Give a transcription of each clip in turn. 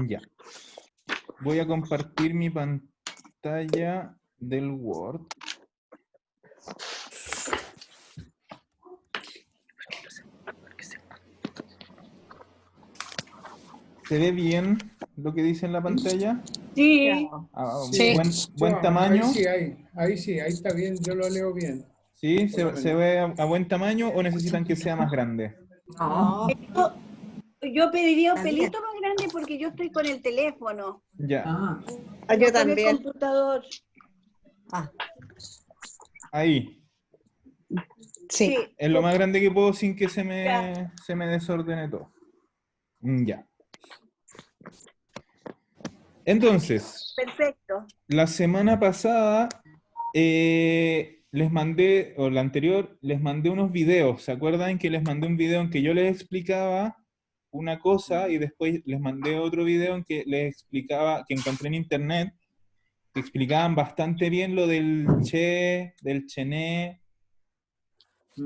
Ya. Voy a compartir mi pantalla del Word. ¿Se ve bien lo que dice en la pantalla? Sí. Sí. Buen tamaño. Ahí sí, ahí está bien, yo lo leo bien. ¿Sí? Por lo ¿Se menos. ve a buen tamaño o necesitan que sea más grande? No. Yo pediría un Está bien. pelito más grande porque yo estoy con el teléfono. Ya. Ah, No Yo con también. el computador. ah, Ahí. Sí. Es lo más grande que puedo sin que se Ya. me desordene todo. Ya. Entonces, Perfecto. la semana pasada les mandé, o la anterior, les mandé unos videos. ¿Se acuerdan que les mandé un video en que yo les explicaba una cosa y después les mandé otro video en que les explicaba, que encontré en internet, que explicaban bastante bien lo del che, del chené,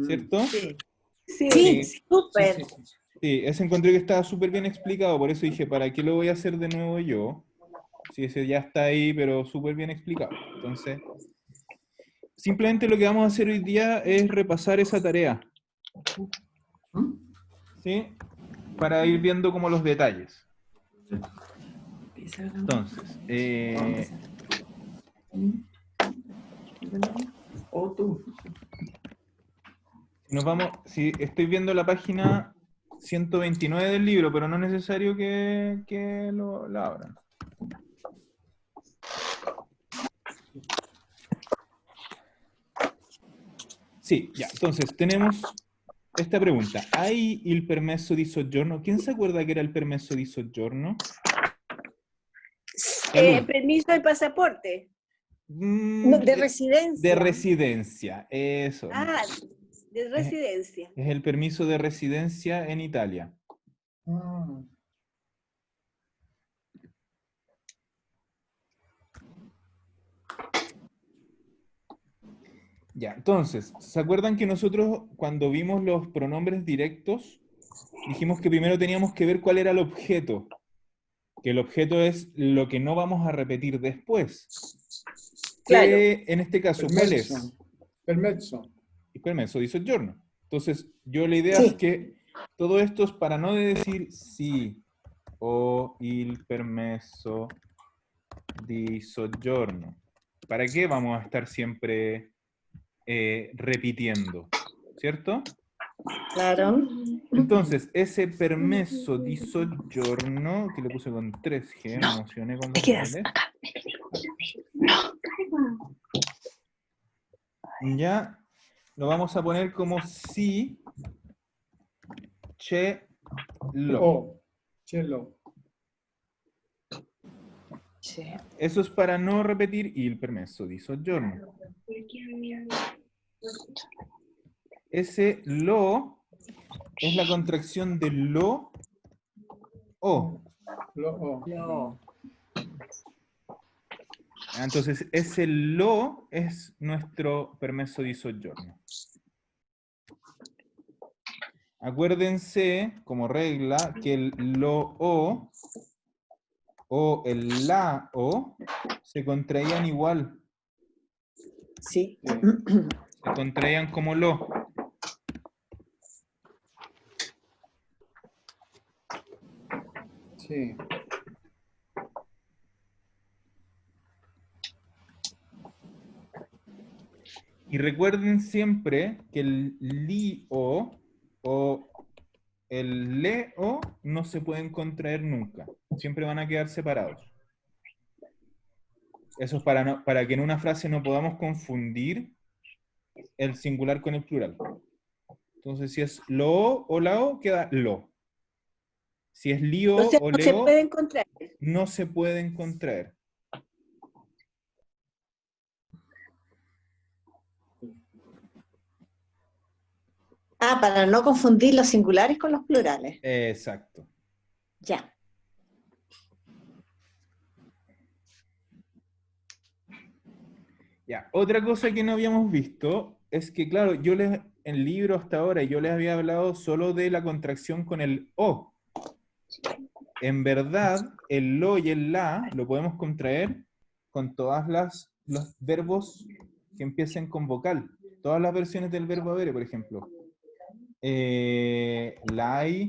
¿cierto? sí. Sí, Sí. súper. Sí, sí, sí. Sí, ese encontré que estaba súper bien explicado, por eso dije, ¿para qué lo voy a hacer de nuevo yo? Sí, ese ya está ahí, pero súper bien explicado. Entonces, simplemente lo que vamos a hacer hoy día es repasar esa tarea, ¿Mm? ¿sí? Para ir viendo como los detalles. Entonces, O tú. nos vamos, si estoy viendo la página 129 del libro, pero no es necesario que la abran. Sí, ya, entonces tenemos esta pregunta. ¿Hay il permesso di soggiorno? ¿Quién se acuerda que era el permesso di soggiorno? Salud. Permiso de pasaporte. No, de residencia. De residencia, eso. Ah, de residencia. Es el permiso de residencia en Italia. Ah, Ya, entonces, ¿se acuerdan que nosotros cuando vimos los pronombres directos, dijimos que primero teníamos que ver cuál era el objeto? Que el objeto es lo que no vamos a repetir después. Claro. Que en este caso, ¿cuál es? Permesso. Il permesso di soggiorno. Entonces, yo la idea es que todo esto es para no decir sí o il permesso di soggiorno. ¿Para qué vamos a estar siempre repitiendo? ¿Cierto? Claro. Entonces, ese permesso di soggiorno, que le puse con 3G, me emocioné con los vocales. Ya, lo vamos a poner como si, che, lo. Oh, cielo. Sí. Eso es para no repetir il permesso di soggiorno. Ese lo es la contracción de lo o. No. Entonces, ese lo es nuestro permesso di soggiorno. Acuérdense, como regla, que el lo o el la o se contraían igual. Sí. Se contraían como lo. Sí. Y recuerden siempre que el li o el le o no se pueden contraer nunca. Siempre van a quedar separados. Eso es para que en una frase no podamos confundir el singular con el plural. Entonces, si es lo o la o, queda lo. Si es lío O sea, o no se leo, pueden contraer. no se pueden contraer. Ah, para no confundir los singulares con los plurales. Exacto. Ya. Ya, otra cosa que no habíamos visto es que, claro, en el libro hasta ahora yo les había hablado solo de la contracción con el O. en verdad, el lo y el la lo podemos contraer con todas los verbos que empiecen con vocal. Todas las versiones del verbo avere, por ejemplo. L'hai,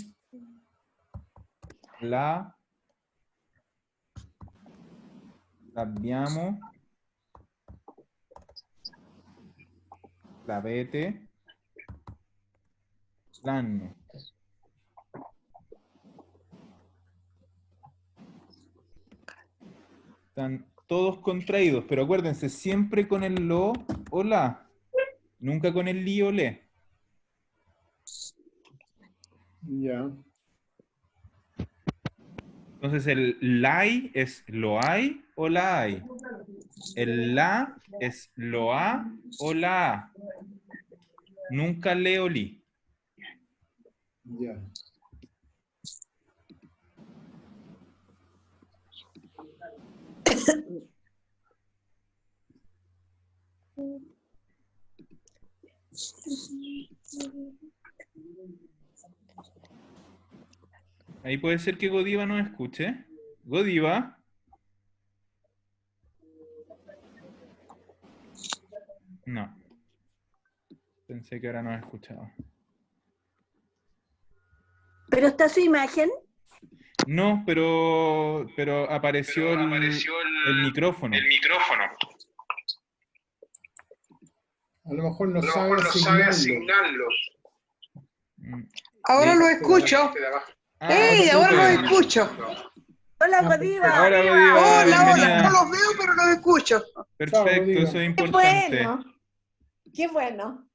la, l'abbiamo, l'avete, l'hanno. Están todos contraídos, pero acuérdense, siempre con el lo o la, nunca con el li o le. Ya. Entonces el lai es lo hay o la hay. El la es lo ha o la ha. Nunca le o li. Ya. Ahí puede ser que Godiva no escuche. Godiva. No. Pensé que ahora no escuchaba. ¿Pero está su imagen? No, pero apareció, el micrófono. A lo mejor no sabe asignarlo. Mm. Ahora lo escucho. Ah, ¡Ey! Ahora lo súper. escucho. Hola, Godiva. Ahora, Godiva, Hola, bienvenida. no los veo, pero los escucho. Perfecto, Godiva. eso es ¡Qué importante. bueno! ¡Qué bueno!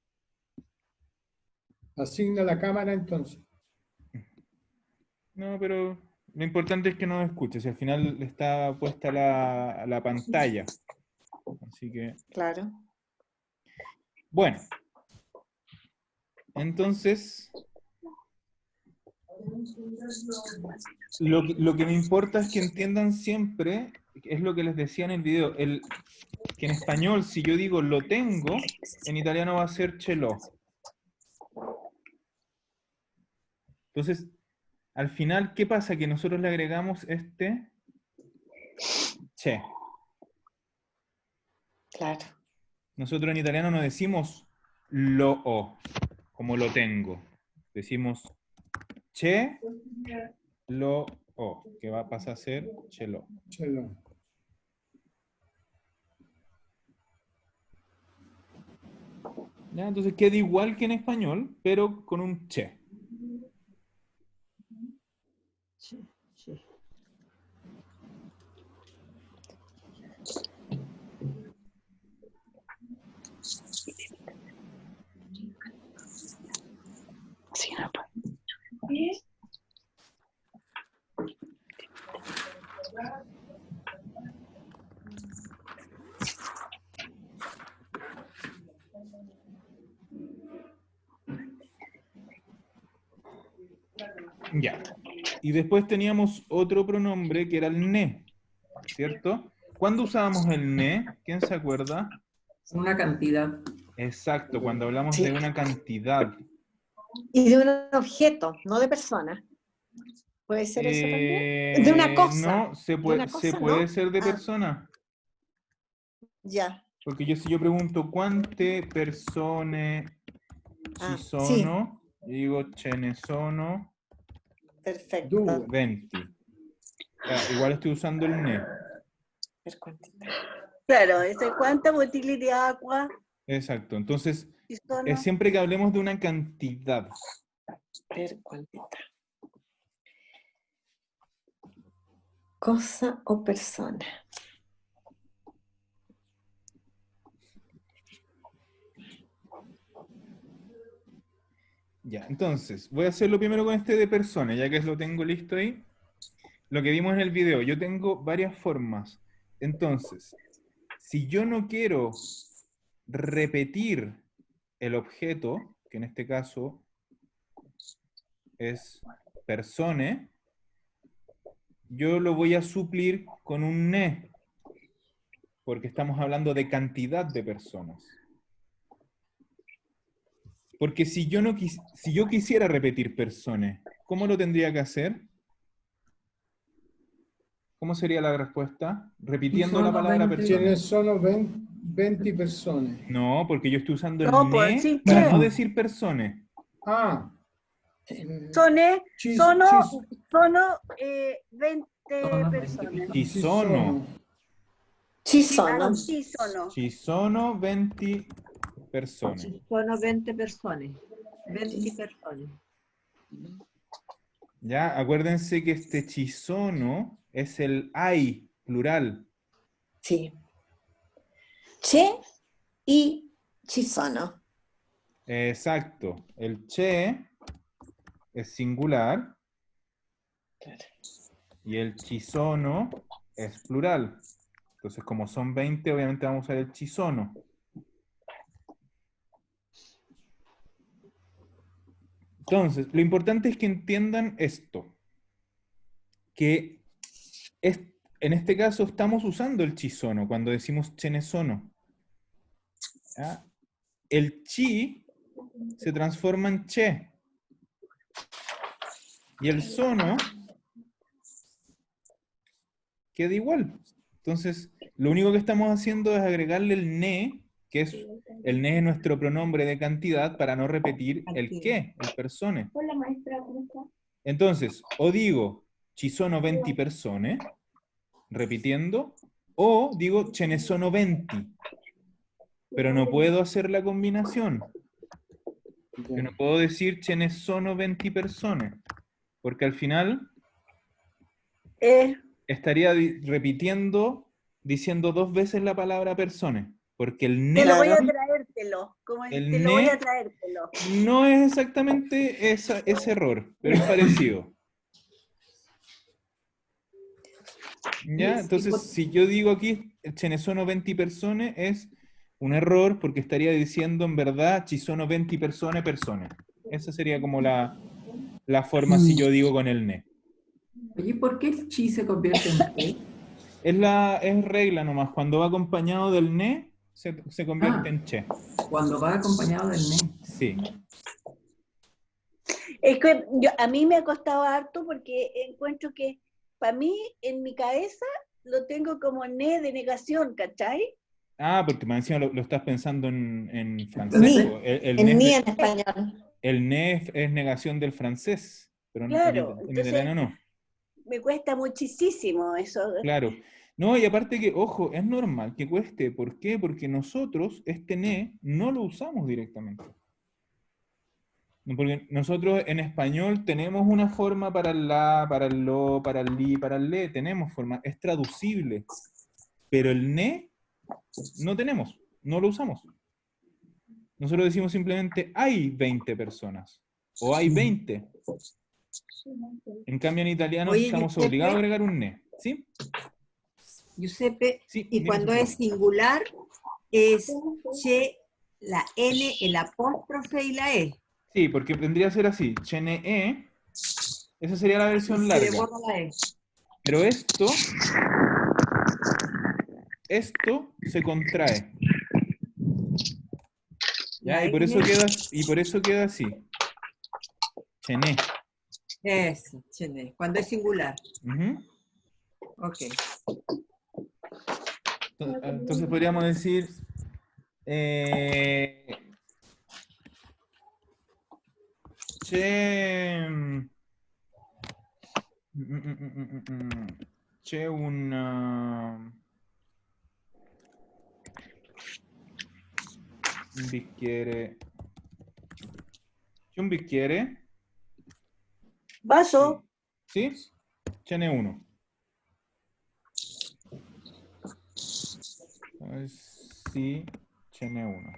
Asigna la cámara entonces. No, pero lo importante es que no escuche. Si al final está puesta la pantalla. Así que, Claro. bueno. Entonces, lo que me importa es que entiendan siempre, es lo que les decía en el video, que en español, si yo digo lo tengo, en italiano va a ser ce l'ho. Entonces, al final, ¿qué pasa? Que nosotros le agregamos este che. Claro. Nosotros en italiano no decimos lo ho, como lo tengo. Decimos che lo ho, que va a pasar a ser ce l'ho. Chelo. ¿Ya? Entonces queda igual que en español, pero con un che. Sí, sí. Ya. Y después teníamos otro pronombre que era el ne, ¿cierto? ¿Cuándo usábamos el ne? ¿Quién se acuerda? Una cantidad. Exacto, cuando hablamos Sí. de una cantidad. Y de un objeto, no de persona. ¿Puede ser eso también? De una cosa. No, se puede, una cosa, se puede ¿no? ser de Ah. persona. Ya. Porque si yo pregunto quante persone Ah, ci sí. sono, yo digo ce ne sono Perfecto. 20. Igual estoy usando el ne. Per quantità. Claro, ese cuánta bottiglie de agua Exacto. Entonces, ci sono? siempre que hablemos de una cantidad, Per quantità. Cosa o persona. ya. Entonces, voy a hacerlo primero con este de persona, ya que lo tengo listo ahí. Lo que vimos en el video, yo tengo varias formas. Entonces, si yo no quiero repetir el objeto, que en este caso es persone, yo lo voy a suplir con un ne, porque estamos hablando de cantidad de personas. Porque si yo, si yo quisiera repetir persone, ¿cómo lo tendría que hacer? ¿Cómo sería la respuesta? Repitiendo Sono la palabra 20. persona. Ce ne sono 20 persone. No, porque yo estoy usando el No, pues, ne sí, para che. no decir personas. Ah, Sono, ci, sono, sono 20 Sono 20 persone. Ci ci sono. Ci Ah, sono. sì, sono. Ci sono 20 persone. Ci sono 20 persone. 20 persone. Ya, acuérdense que este ci sono es el hay, plural. Sì. C'è y ci sono. Exacto. El che es singular y el ci sono es plural. Entonces, como son 20, obviamente vamos a usar el ci sono. Entonces, lo importante es que entiendan esto. Que en este caso estamos usando el ci sono cuando decimos ce ne sono. ¿Ya? El chi se transforma en che. Y el sono queda igual. Entonces, lo único que estamos haciendo es agregarle el ne, que es el ne es nuestro pronombre de cantidad para no repetir el que, el persone. Hola maestra, ¿cómo está? Entonces, o digo ci sono 20 persone, repitiendo, o digo ce ne sono 20. Pero no puedo hacer la combinación. Yo no puedo decir ce ne sono 20 persone, porque al final estaría repitiendo, diciendo 2 veces la palabra persone, porque el ne, Te lo voy a Claro. traértelo. Como El te lo voy ne- a traértelo. no es exactamente ese error, pero es parecido. ¿Ya? Entonces, si yo digo aquí ce ne sono 20 persone, es un error porque estaría diciendo en verdad ci sono 20 persone, persone. Esa sería como la forma si yo digo con el ne. Oye, ¿por qué el chi se convierte en che? Es regla nomás, cuando va acompañado del ne, se convierte Ah. en che. Cuando va acompañado del ne. Sí. Es que a mí me ha costado harto porque encuentro que para mí, en mi cabeza, lo tengo como ne de negación, ¿cachai? Ah, porque más encima lo estás pensando en francés. Ni. po. El En ne, ni en español. el ne es negación del francés, pero Claro, en entonces italiano no. me cuesta muchísimo eso. Claro. No, y aparte que, ojo, es normal que cueste. ¿Por qué? Porque nosotros este ne no lo usamos directamente. Porque nosotros en español tenemos una forma para el la, para el lo, para el li, para el le, tenemos forma, es traducible. Pero el ne no tenemos, no lo usamos. Nosotros decimos simplemente hay 20 personas, o hay 20. En cambio en italiano Oye, estamos Giuseppe. obligados a agregar un ne. ¿Sí? Giuseppe, Sí, y dime, cuando Sofía. es singular, es che, la N, el apóstrofe y la E. Sí, porque vendría a ser así, chene, esa sería la Y versión se larga. le borra la E. Pero esto se contrae. ¿Ya? La Y por eso N, queda así. Chené. eso, che, cuando es singular. Ujú. Ok. Entonces podríamos decir che c'è un bicchiere. C'è un bicchiere? Vaso, Sì? Ce n'è uno. Sí, ce n'è uno.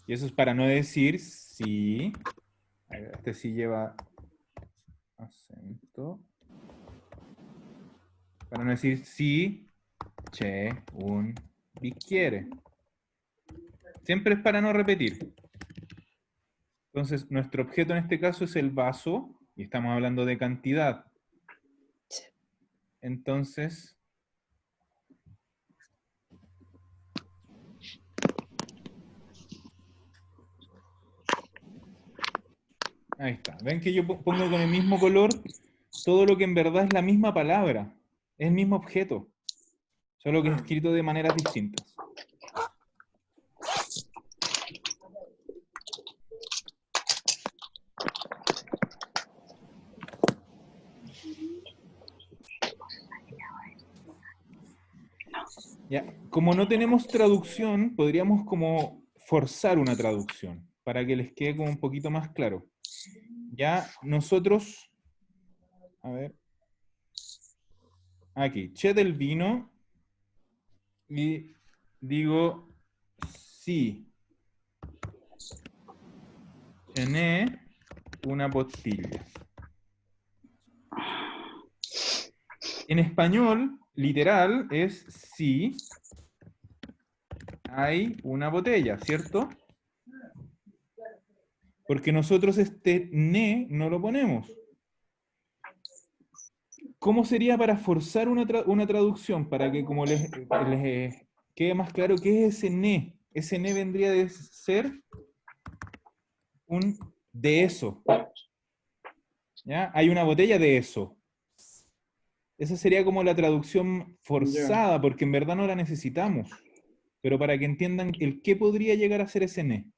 Y eso es para no decir sí. Este sí lleva acento. Para no decir sí, c'è un bicchiere. Siempre es para no repetir. Entonces, nuestro objeto en este caso es el vaso, y estamos hablando de cantidad. Entonces, ahí está. ¿Ven que yo pongo con el mismo color todo lo que en verdad es la misma palabra, es el mismo objeto, solo que es escrito de maneras distintas. Ya, como no tenemos traducción, podríamos como forzar una traducción, para que les quede como un poquito más claro. Ya, nosotros, a ver, aquí, che del vino, y digo, sí, cené una botella. En español, literal, es sí hay una botella, ¿cierto? Porque nosotros este ne no lo ponemos. ¿Cómo sería para forzar una traducción? Para que como les quede más claro, ¿qué es ese ne? Ese ne vendría de ser un de eso. ¿Ya? Hay una botella de eso. Esa sería como la traducción forzada, porque en verdad no la necesitamos. Pero para que entiendan el qué podría llegar a ser ese ne.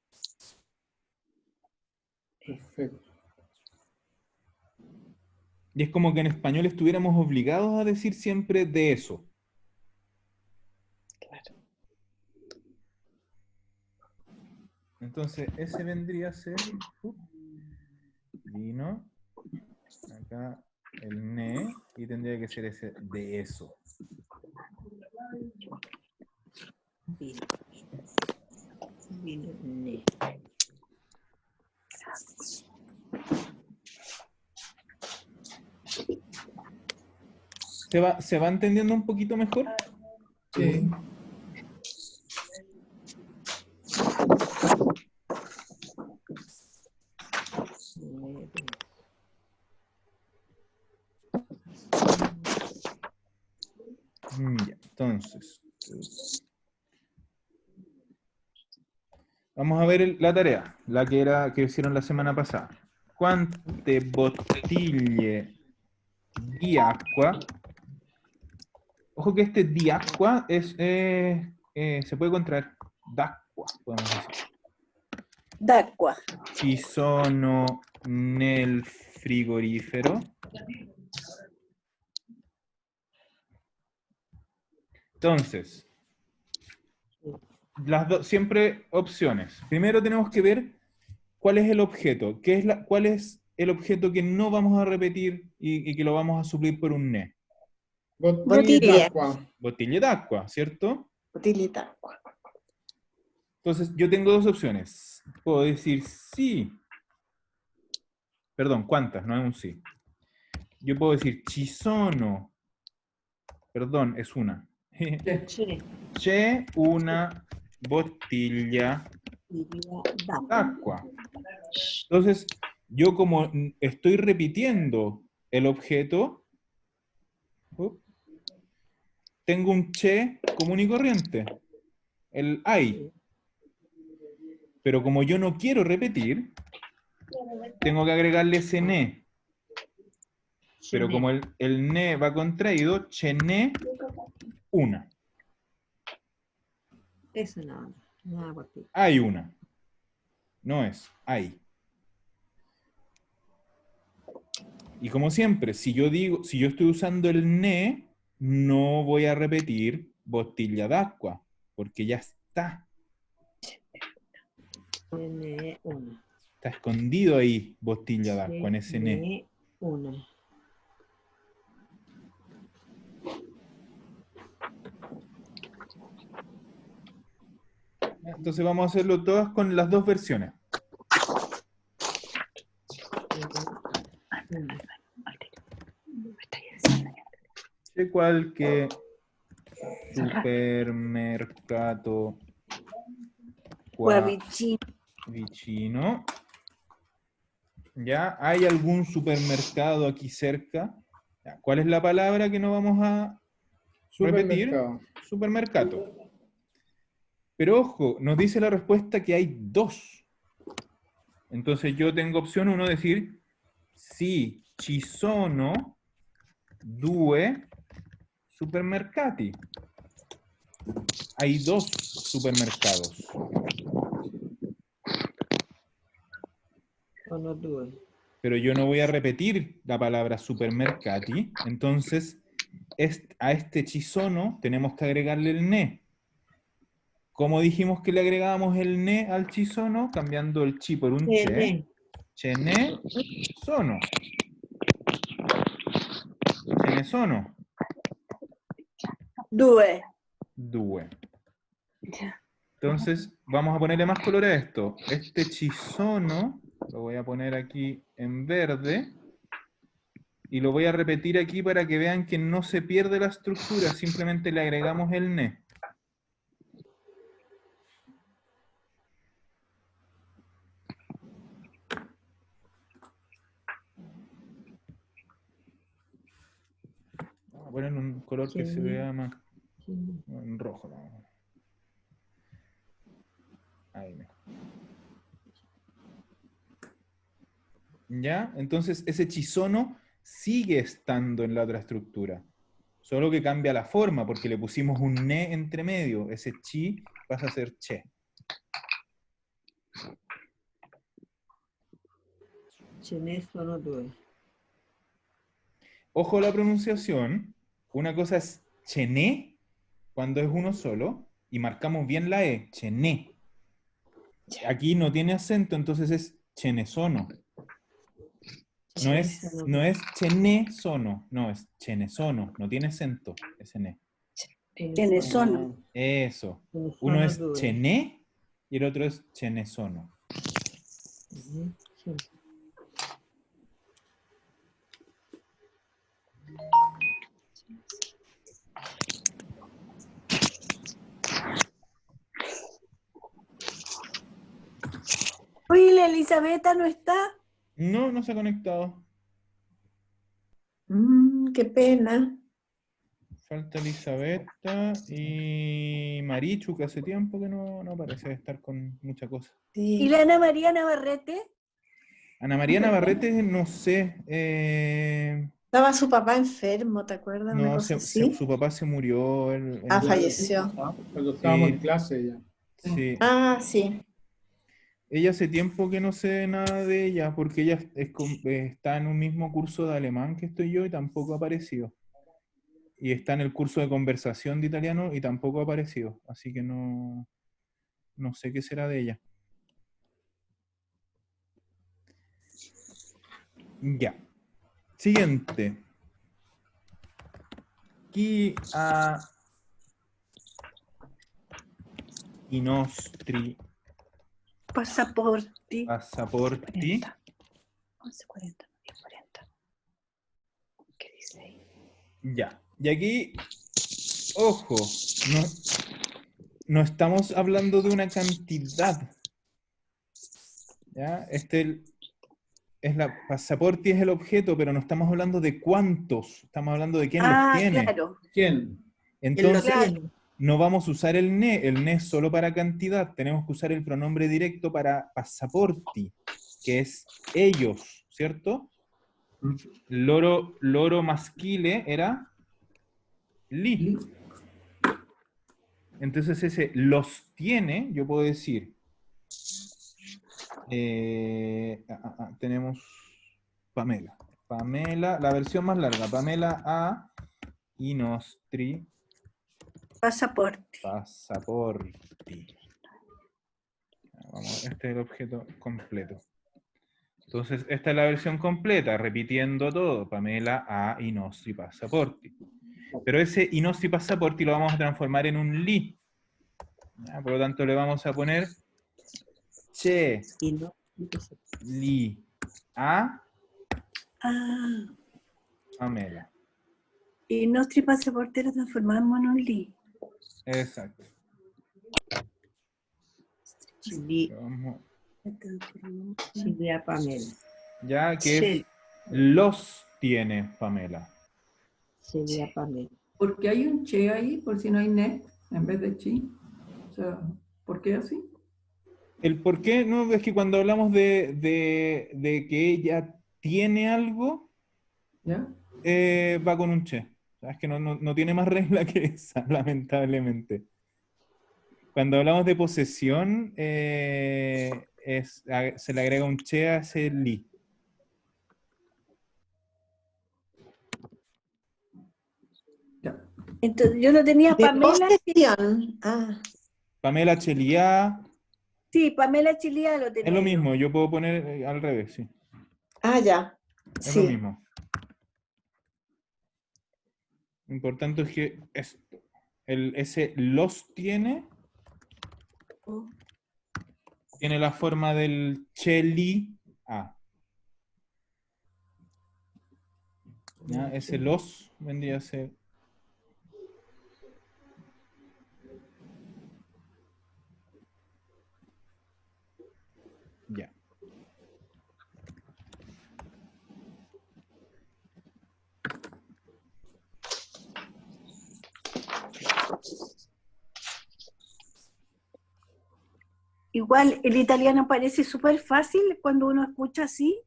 Perfecto. Y es como que en español estuviéramos obligados a decir siempre de eso. Claro. Entonces, ese vendría a ser vino, acá el ne, y tendría que ser ese de eso. Vino. Vino, ne. ¿Se va entendiendo un poquito mejor? Sí. Ya, entonces. Vamos a ver la tarea, la que hicieron la semana pasada. Quante bottiglie di acqua. Ojo que este di acqua se puede contraer d'acqua, podemos decir. D'acqua. Ci sono nel frigorifero. Entonces, siempre opciones. Primero tenemos que ver cuál es el objeto, cuál es el objeto que no vamos a repetir y que lo vamos a suplir por un ne. Bottiglia d'acqua. Bottiglia d'acqua, ¿cierto? Bottiglia d'acqua. Entonces, yo tengo dos opciones. Puedo decir sí. Perdón, ¿cuántas? No es un sí. Yo puedo decir ci sono. Perdón, es una. Sí. C'è una bottiglia d'acqua. Entonces, yo como estoy repitiendo el objeto, tengo un che común y corriente, el hay. Pero como yo no quiero repetir, tengo que agregarle ese ne. Pero como el ne va contraído, che ne una. Eso no. No, botella. Hay una. No es, hay. Y como siempre, si yo estoy usando el ne, no voy a repetir bottiglia d'acqua, porque ya está. Ne, una. Está escondido ahí bottiglia d'acqua en ese ne. Ne, una. Entonces vamos a hacerlo todas con las dos versiones. C'è qualche supermercato qua vicino. ¿Ya? ¿Hay algún supermercado aquí cerca? ¿Ya? ¿Cuál es la palabra que no vamos a repetir? Supermercado. Supermercado. Pero ojo, nos dice la respuesta que hay dos. Entonces yo tengo opción 1 decir, sí, ci sono due supermercati. Hay dos supermercados. Sono due. Pero yo no voy a repetir la palabra supermercati, entonces a este ci sono tenemos que agregarle el ne. ¿Cómo dijimos que le agregábamos el ne al ci sono? Cambiando el chi por un che. Tiene. Ce ne sono. Ce ne sono. Due. Due. Entonces, vamos a ponerle más color a esto. Este ci sono lo voy a poner aquí en verde. Y lo voy a repetir aquí para que vean que no se pierde la estructura, simplemente le agregamos el ne. Vamos a poner un color que se vea más en rojo. ¿No? Ahí mejor. ¿Ya? Entonces ese ci sono sigue estando en la otra estructura. Solo que cambia la forma, porque le pusimos un ne entre medio. Ese chi pasa a ser che. Ce ne sono due. Ojo a la pronunciación. Una cosa es chené, cuando es uno solo, y marcamos bien la E, chené. Aquí no tiene acento, entonces es chenesono. No es chené sono, no, es chenesono, no tiene acento, ese ne. Tiene sono. Eso. Uno es chené y el otro es chenesono. Oye, la Elisabetta no está. No, no se ha conectado. Qué pena. Falta Elisabetta y Marichu, que hace tiempo que no aparece, de estar con mucha cosa. ¿Y Sí. la Ana María Navarrete? Ana María Navarrete, no sé. Estaba su papá enfermo, ¿te acuerdas? Una No, cosa así. su papá se murió. Falleció. Cuando estábamos Sí. en clase ya. Sí. Ah, sí. Ella hace tiempo que no sé nada de ella, porque ella está en un mismo curso de alemán que estoy yo y tampoco ha aparecido. Y está en el curso de conversación de italiano y tampoco ha aparecido. Así que no sé qué será de ella. Ya. Siguiente. Chi ha i nostri Pasaporti. passaporti? 11:40, 10:40. ¿Qué dice ahí? Ya. Y aquí, ojo, no estamos hablando de una cantidad. ¿Ya? Pasaporti es el objeto, pero no estamos hablando de cuántos. Estamos hablando de quién los tiene. Claro. ¿Quién? Entonces, Claro. no vamos a usar el ne. El ne es solo para cantidad. Tenemos que usar el pronombre directo para passaporti, que es ellos, ¿cierto? Loro maschile era li. Entonces ese los tiene, yo puedo decir, tenemos Pamela. Pamela, la versión más larga, Pamela ha i nostri Pasaporti. passaporti. Vamos, este es el objeto completo. Entonces, esta es la versión completa, repitiendo todo. Pamela ha i nostri passaporti. Pero ese i nostri passaporti lo vamos a transformar en un li. ¿Ya? Por lo tanto, le vamos a poner che Y no. li a Ah. Pamela. Y nostri pasaporti lo transformamos en un li. Exacto. Chili, Vamos- chili a Pamela. Ya que es Sí. los tiene Pamela. Chili a Pamela. Porque hay un che ahí, por si no hay ne, en vez de chi. O sea, ¿por qué así? El por qué, no, es que cuando hablamos de que ella tiene algo, ¿Ya? Va con un che. O sea, es que no tiene más regla que esa, lamentablemente. Cuando hablamos de posesión, se le agrega un che a ese li. Ya. Entonces, yo lo tenía De Pamela. posesión. Ah, Pamela Cheliá, Sí, Pamela Chilía lo tenía. es lo yo. mismo, yo puedo poner al revés, sí. ya. Es lo Sí. mismo. Lo importante es que ese los tiene la forma del cheli a. ¿Ya? Ese los vendría a ser. Ya. Igual el italiano parece súper fácil cuando uno escucha así,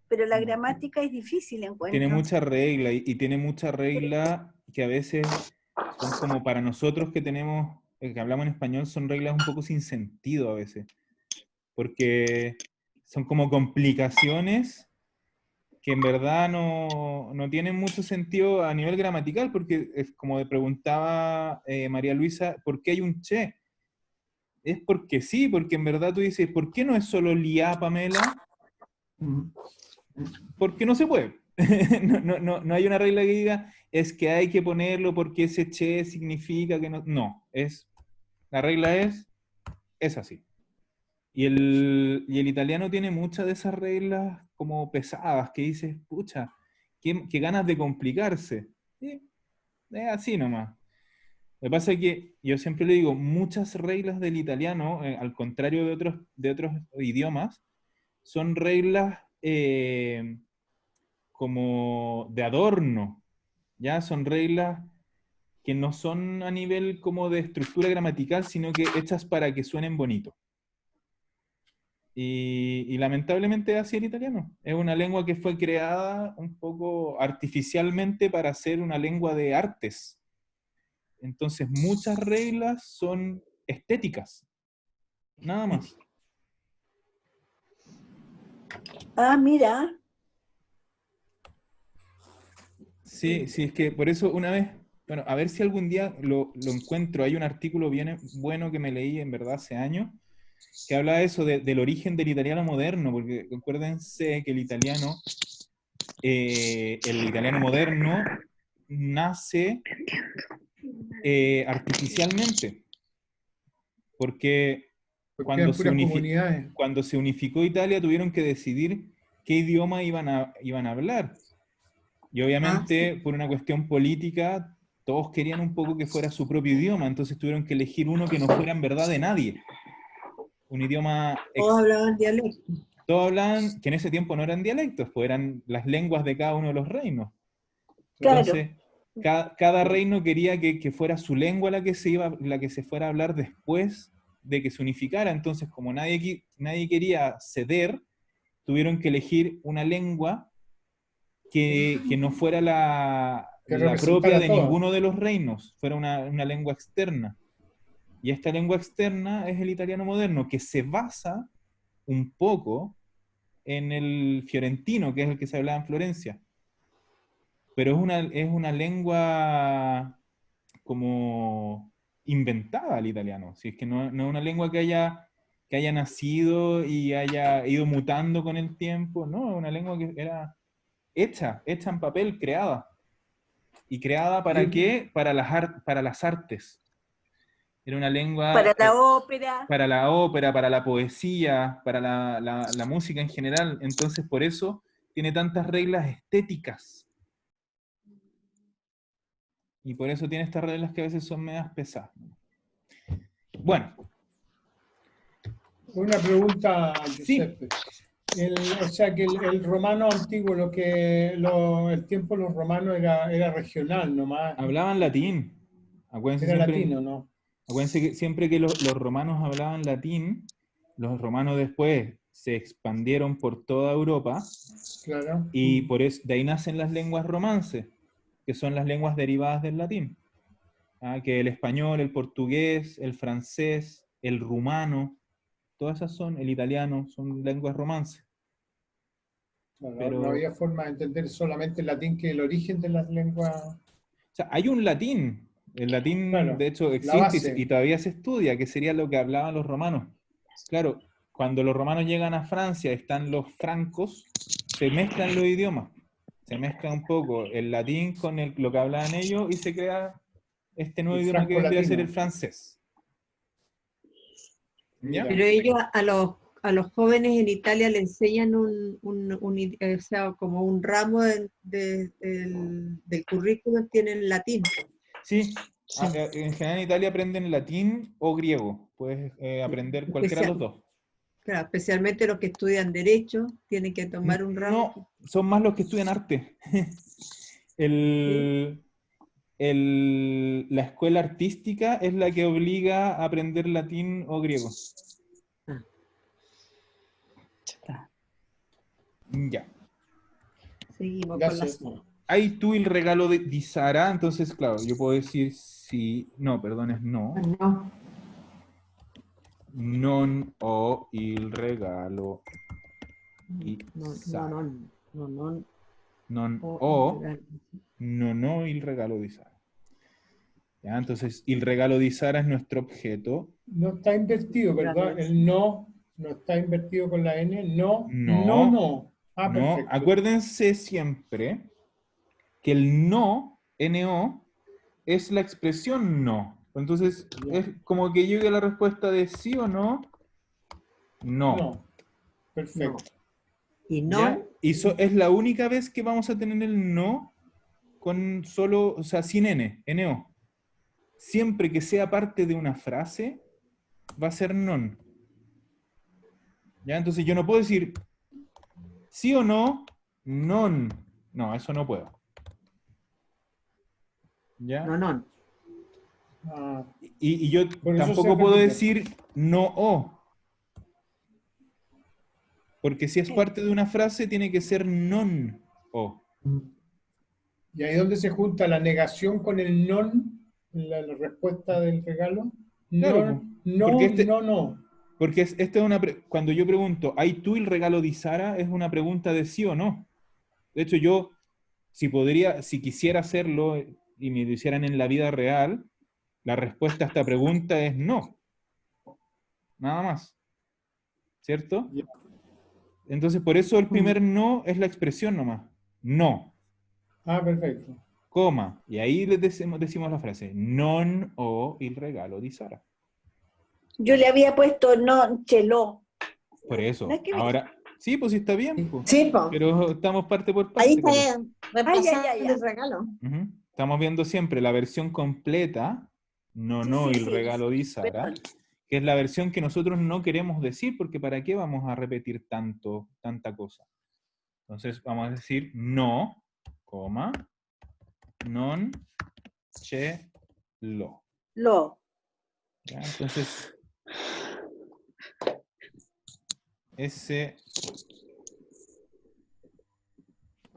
pero la gramática es difícil, encuentro. Tiene mucha regla y tiene mucha regla que a veces son como para nosotros que tenemos, que hablamos en español, son reglas un poco sin sentido a veces. Porque son como complicaciones que en verdad no tienen mucho sentido a nivel gramatical, porque es como preguntaba María Luisa, ¿por qué hay un che? Es porque sí, porque en verdad tú dices, ¿por qué no es solo liá, Pamela? Porque no se puede. No hay una regla que diga, es que hay que ponerlo porque ese che significa que no. No, la regla es así. Y el italiano tiene muchas de esas reglas como pesadas, que dices, pucha, qué ganas de complicarse. Sí, es así nomás. Lo que pasa es que yo siempre le digo, muchas reglas del italiano, al contrario de otros idiomas, son reglas como de adorno, ¿ya? Son reglas que no son a nivel como de estructura gramatical, sino que hechas para que suenen bonito. Y lamentablemente así el italiano. Es una lengua que fue creada un poco artificialmente para ser una lengua de artes. Entonces muchas reglas son estéticas, nada más. Ah, mira. Sí, sí, es que por eso una vez, bueno, a ver si algún día lo encuentro. Hay un artículo bien bueno que me leí en verdad hace años, que habla de eso, del origen del italiano moderno, porque acuérdense que el italiano moderno nace artificialmente, porque Porque eran puras comunidades. cuando se unificó Italia tuvieron que decidir qué idioma iban a hablar. Y obviamente, por una cuestión política, todos querían un poco que fuera su propio idioma, entonces tuvieron que elegir uno que no fuera en verdad de nadie. Un idioma... Todos hablaban dialecto. Todos hablaban, que en ese tiempo no eran dialectos, pues eran las lenguas de cada uno de los reinos. Claro. Entonces, cada reino quería que fuera su lengua la que se fuera a hablar después de que se unificara. Entonces, como nadie quería ceder, tuvieron que elegir una lengua que no fuera la propia de ninguno de los reinos, fuera una lengua externa. Y esta lengua externa es el italiano moderno, que se basa un poco en el fiorentino, que es el que se hablaba en Florencia. Pero es una lengua como inventada el italiano. Si es que no es una lengua que haya nacido y haya ido mutando con el tiempo, no, es una lengua que era hecha en papel, creada. ¿Y creada para qué? Para las artes. Era una lengua... Para la ópera. Para la ópera, para la poesía, para la música en general. Entonces, por eso tiene tantas reglas estéticas. Y por eso tiene estas reglas que a veces son medias pesadas. Bueno. Una pregunta, Giuseppe. Sí. O sea que el romano antiguo, el tiempo de los romanos era regional nomás. Hablaban latín. Acuérdense Era siempre, latino, ¿no? Acuérdense que siempre que los romanos hablaban latín, los romanos después se expandieron por toda Europa Claro. y por eso, de ahí nacen las lenguas romances, que son las lenguas derivadas del latín. Que el español, el portugués, el francés, el rumano, todas esas son, el italiano, son lenguas romances. Claro, Pero- no había forma de entender solamente el latín, que el origen de las lenguas. O sea, hay un latín. El latín, Claro, de hecho, la existe base. y todavía se estudia, que sería lo que hablaban los romanos. Claro, cuando los romanos llegan a Francia, están los francos, se mezclan los idiomas. Se mezcla un poco el latín con lo que hablaban ellos y se crea este nuevo El idioma que vendría a ser el franco-latino. francés. ¿Ya? Mira. Pero ellos a los jóvenes en Italia le enseñan o sea, como un ramo del currículum tienen latín. Sí, en general en Italia aprenden latín o griego. Puedes aprender cualquiera de los dos. Claro, especialmente los que estudian Derecho, tienen que tomar un ramo. No, son más los que estudian arte. La escuela artística es la que obliga a aprender latín o griego. Ya. Seguimos Gracias. con la Hay tú el regalo de Sara, entonces, claro, yo puedo decir sí, no, perdón, es no. No. Non o il regalo di No, Sara. no, Non o- o non ho il regalo di Sara. Ya, entonces, el regalo de Sara es nuestro objeto. No está invertido, ¿verdad? Gracias. El no está invertido con la N. No, No. no. Ah, No, perfecto. acuérdense siempre que el no, NO, es la expresión no. Entonces, Ya. es como que llegue la respuesta de sí o no. No. No. Perfecto. Y ¿Ya? no, Y es la única vez que vamos a tener el no con solo, o sea, sin N, NO. Siempre que sea parte de una frase, va a ser non. ¿Ya? Entonces yo no puedo decir sí o no, non. No, eso no puedo. ¿Ya? no. Ah, Y yo Por eso tampoco se puedo repite. decir no o. Porque si es parte de una frase, tiene que ser non o. ¿y ahí donde se junta la negación con el non, la respuesta del regalo? Claro, No, po. no, Porque no. Porque esta es cuando yo pregunto, ¿hay tú el regalo de Sara? Es una pregunta de sí o no. De hecho, yo, si quisiera hacerlo y me lo hicieran en la vida real, la respuesta a esta pregunta es no. Nada más. ¿Cierto? Ya. Entonces, por eso el primer no es la expresión nomás. No, Ah, perfecto. coma. Y ahí les decimos la frase, non o il regalo di Sara. Yo le había puesto no, cheló. Por eso. No es que- Ahora, sí, pues sí está bien. Pues. Sí, po. Pero estamos parte por parte. Ahí Carlos. está reemplazando Ay. el regalo. Ujú. Estamos viendo siempre la versión completa, no Sí, el regalo de Sara, Perdón. que es la versión que nosotros no queremos decir, porque ¿para qué vamos a repetir tanta cosa? Entonces vamos a decir no, coma, non ce lo. Lo. ¿Ya? Entonces,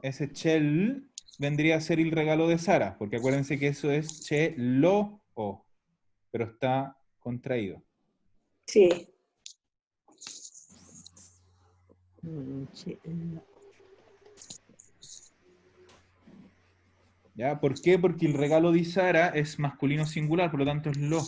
ese chel vendría a ser el regalo de Sara, porque acuérdense que eso es che lo o, pero está contraído. Sí. ¿Ya? ¿Por qué? Porque el regalo de Sara es masculino singular, por lo tanto es lo.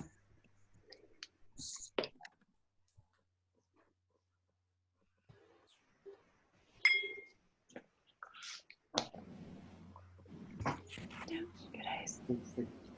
Perfecto.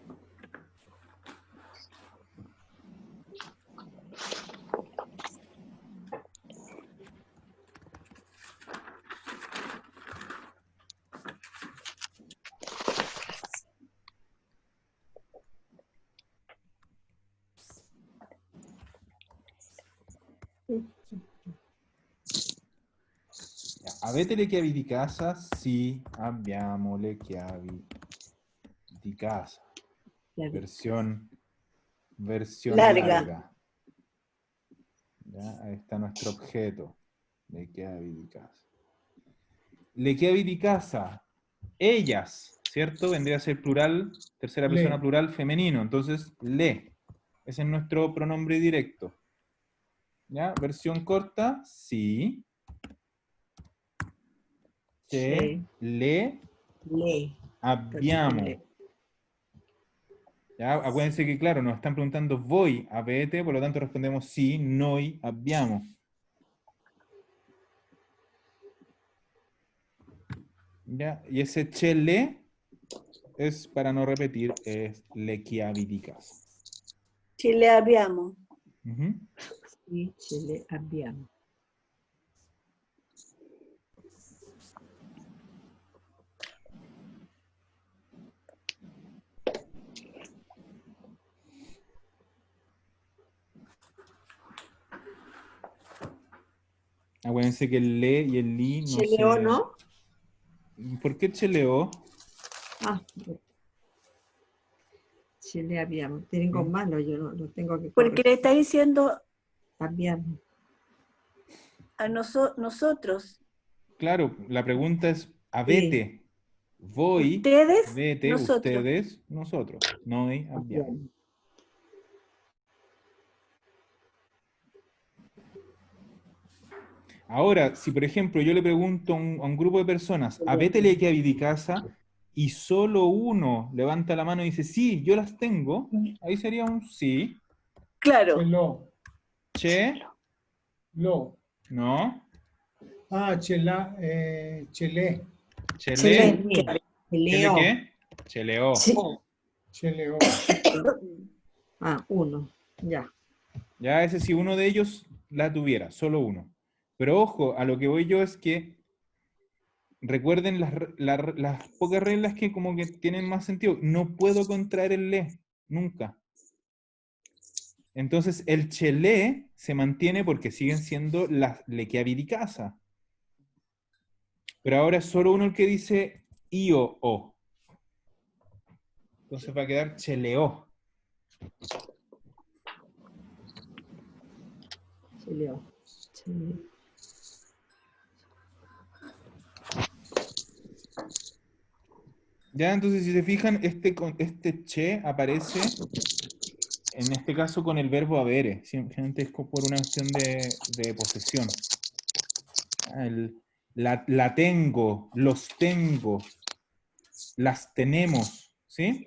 Avete le chiavi di casa? Sì, abbiamo le chiavi di casa. Versión Larga. larga. ¿Ya? Ahí está nuestro objeto. Lequiavidicasa. Lequiavidicasa. Ellas, ¿cierto? Vendría a ser plural, tercera persona Le. plural femenino. Entonces, le. Ese es nuestro pronombre directo. ¿Ya? Versión corta, sí. Che, Sí. le, Le. abbiamo. ¿Ya? Acuérdense que, claro, nos están preguntando voi avete, por lo tanto respondemos sí, noi abbiamo. ¿Ya? Y ese che le es, para no repetir, es lequiavidicasa. Si le abbiamo. Ujú. Sì, ce le abbiamo. Acuérdense que el le y el li no Ce le o se... no? ¿Por qué cheleó? Ah, ce le abbiamo. Tengo Mm. malo, yo no lo tengo que Porque le corregir. está diciendo Abbiamo. a nosotros, Claro, la pregunta es avete. Voi, ustedes, avete, nosotros. ustedes, nosotros. Noi abbiamo. Abbiamo. Ahora, si por ejemplo yo le pregunto a un grupo de personas, ¿avete lequiavidicasa? Y solo uno levanta la mano y dice, sí, yo las tengo, ahí sería un sí. Claro, Chelo. Che, Lo. no. Ah, chela, chelé. Chele, Chele. Ce ¿chele le o. qué? Cheleo. Sí. Cheleo. Ah, uno. Ya. Ya ese si uno de ellos la tuviera, solo uno. Pero ojo, a lo que voy yo es que recuerden las pocas reglas que como que tienen más sentido. No puedo contraer el le, nunca. Entonces el chelé se mantiene porque siguen siendo las lequiavidicasa. Pero ahora es solo uno el que dice io o. Entonces va a quedar cheleó. Ce le o. Ce le- Ya, entonces si se fijan, este che aparece, en este caso con el verbo avere, simplemente es por una cuestión de posesión. La tengo, los tengo, las tenemos, ¿sí?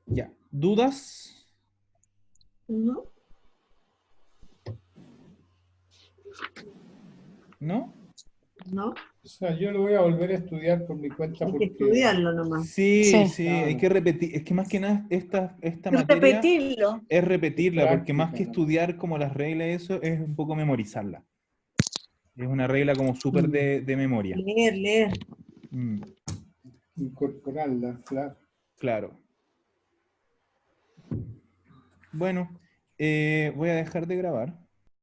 Ya, ¿dudas? No. ¿No? No. O sea, yo lo voy a volver a estudiar por mi cuenta Hay que porque estudiarlo nomás. Sí, Sí. sí, hay Claro. que repetir. Es que más que nada esta materia repetirlo. es repetirla, porque más que Práctica, ¿no? estudiar como las reglas y eso, es un poco memorizarla. Es una regla como súper de memoria. Leer. Mm, incorporarla, claro. claro. Bueno, voy a dejar de grabar.